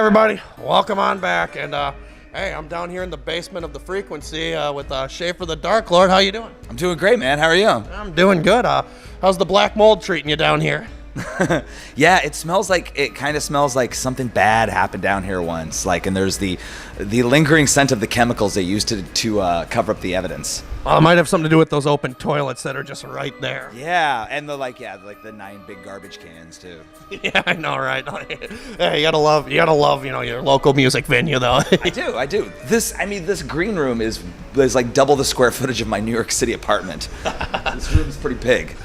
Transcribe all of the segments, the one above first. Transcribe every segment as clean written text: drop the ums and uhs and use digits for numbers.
everybody, welcome on back. And hey, I'm down here in the basement of the Frequency with Schaffer the Darklord. How you doing? I'm doing great, man. How are you? I'm doing good. How's the black mold treating you down here? Yeah, it kind of smells like something bad happened down here once. And there's the lingering scent of the chemicals they used to cover up the evidence. Well, it might have something to do with those open toilets that are just right there. Yeah, and the 9 big garbage cans too. Yeah, I know, right? Hey, you gotta love, your local music venue, though. I do. This green room is like double the square footage of my New York City apartment. This room is pretty big.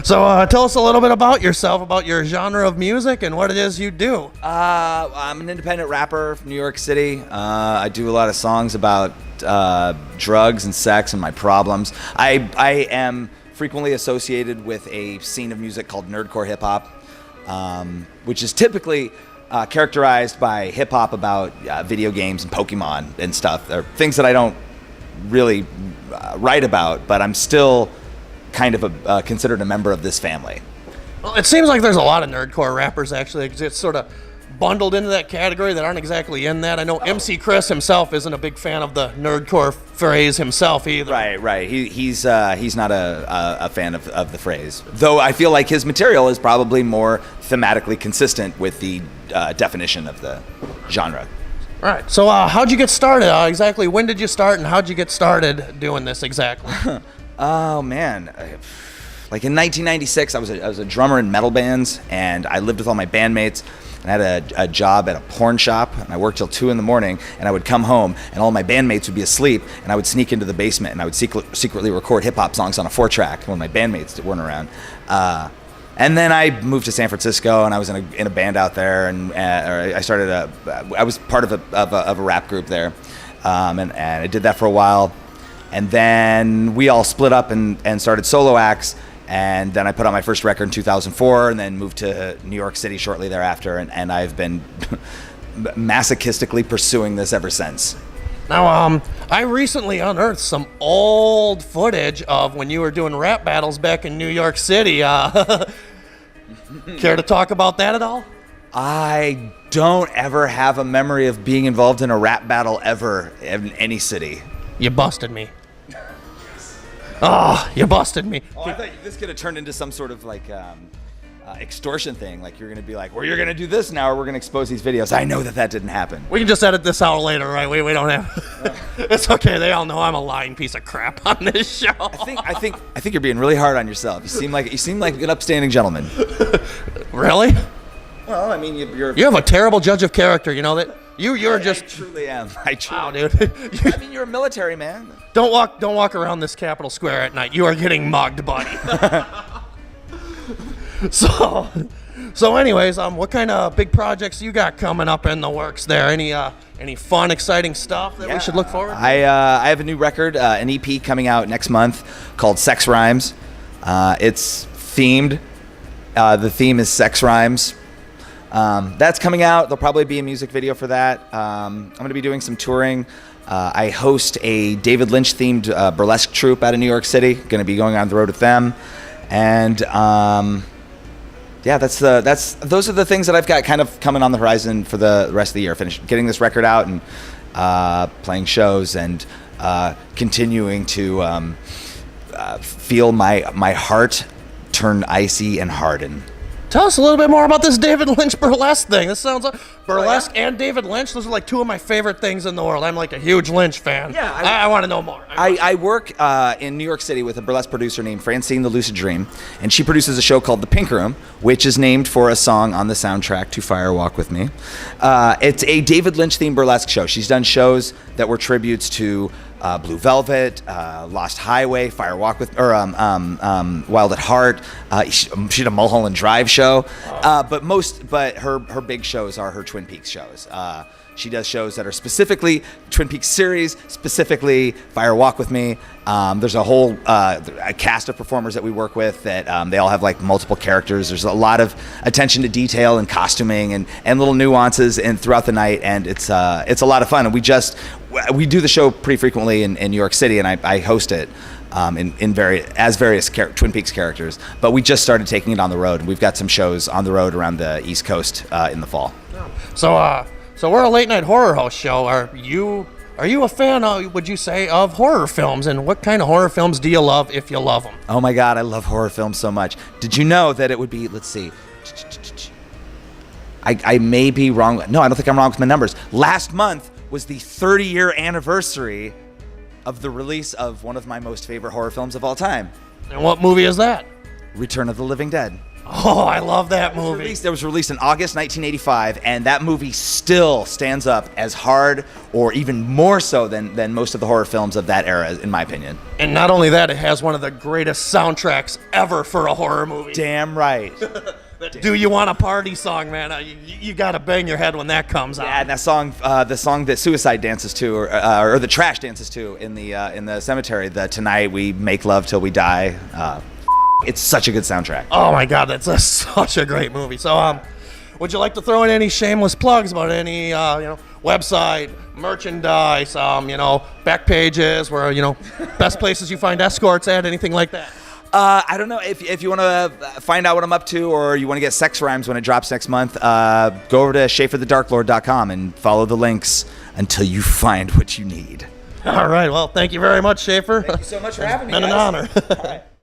So tell us a little bit about yourself, about your genre of music and what it is you do. I'm an independent rapper from New York City. I do a lot of songs about drugs and sex and my problems. I am frequently associated with a scene of music called nerdcore hip hop, which is typically characterized by hip hop about video games and Pokemon and stuff. They're things that I don't really write about, but I'm still kind of considered a member of this family. Well, it seems like there's a lot of nerdcore rappers actually. It's sort of bundled into that category that aren't exactly in that. I know MC Chris himself isn't a big fan of the nerdcore phrase himself either. Right. He's not a fan of the phrase, though I feel like his material is probably more thematically consistent with the definition of the genre. Right. So how'd you get started? Exactly when did you start, and how'd you get started doing this exactly? Oh man. Like in 1996, I was a drummer in metal bands, and I lived with all my bandmates. And I had a job at a porn shop, and I worked till 2 a.m, and I would come home, and all my bandmates would be asleep, and I would sneak into the basement, and I would secretly record hip-hop songs on a 4-track when my bandmates weren't around. And then I moved to San Francisco, and I was in a band out there, and I was part of a rap group there, and I did that for a while. And then we all split up and started solo acts. And then I put out my first record in 2004 and then moved to New York City shortly thereafter. And I've been masochistically pursuing this ever since. Now, I recently unearthed some old footage of when you were doing rap battles back in New York City. Care to talk about that at all? I don't ever have a memory of being involved in a rap battle ever in any city. You busted me. Oh, you busted me. Oh, I thought this could have turned into some sort of extortion thing. Like you're going to be like, well, you're going to do this now, or we're going to expose these videos. I know that didn't happen. We can just edit this out later, right? We don't have. It's okay. They all know I'm a lying piece of crap on this show. I think you're being really hard on yourself. You seem like an upstanding gentleman. Really? Well, I mean, you have a terrible judge of character. You know that. I truly am. Wow, dude. I mean, you're a military man. Don't walk around this Capitol Square at night. You are getting mugged, buddy. So anyways, what kind of big projects you got coming up in the works there? Any fun, exciting stuff that we should look forward to? I have a new record, an EP coming out next month called Sex Rhymes. It's themed. The theme is sex rhymes. That's coming out. There'll probably be a music video for that. I'm going to be doing some touring. I host a David Lynch themed burlesque troupe out of New York City. Going to be going on the road with them, and those are the things that I've got kind of coming on the horizon for the rest of the year. Getting this record out and playing shows and continuing to feel my heart turn icy and harden. Tell us a little bit more about this David Lynch burlesque thing. This sounds like burlesque and David Lynch. Those are like two of my favorite things in the world. I'm like a huge Lynch fan. Yeah, I want to know more. I work in New York City with a burlesque producer named Francine the Lucid Dream, and she produces a show called The Pink Room, which is named for a song on the soundtrack to Fire Walk With Me. It's a David Lynch themed burlesque show. She's done shows that were tributes to Blue Velvet, Lost Highway, Fire Walk with, or Wild at Heart. She did a Mulholland Drive show, but her big shows are her Twin Peaks shows. She does shows that are specifically Twin Peaks series, specifically Fire Walk With Me. There's a whole a cast of performers that we work with that they all have like multiple characters. There's a lot of attention to detail and costuming and little nuances and throughout the night, and it's a lot of fun. And we do the show pretty frequently in New York City, and I host it as various Twin Peaks characters. But we just started taking it on the road, and we've got some shows on the road around the East Coast in the fall. So we're a late night horror host show. Are you a fan, would you say, of horror films? And what kind of horror films do you love if you love them? Oh my God, I love horror films so much. Did you know that it would be, let's see. I may be wrong. No, I don't think I'm wrong with my numbers. Last month was the 30-year anniversary of the release of one of my most favorite horror films of all time. And what movie is that? Return of the Living Dead. Oh, I love that movie. It was released in August 1985, and that movie still stands up as hard or even more so than most of the horror films of that era, in my opinion. And not only that, it has one of the greatest soundtracks ever for a horror movie. Damn right. Do You Want a Party song, man. You got to bang your head when that comes out. Yeah, and that song, the song that Suicide dances to, or the Trash dances to in the cemetery, the Tonight We Make Love Till We Die. It's such a good soundtrack. Oh my God, that's such a great movie. So, would you like to throw in any shameless plugs about any, website, merchandise, back pages, where best places you find escorts at, anything like that? I don't know if you want to find out what I'm up to, or you want to get sex rhymes when it drops next month. Go over to SchafferTheDarklord.com and follow the links until you find what you need. All right. Well, thank you very much, Schaffer. Thank you so much for having me. It's been an honor. All right.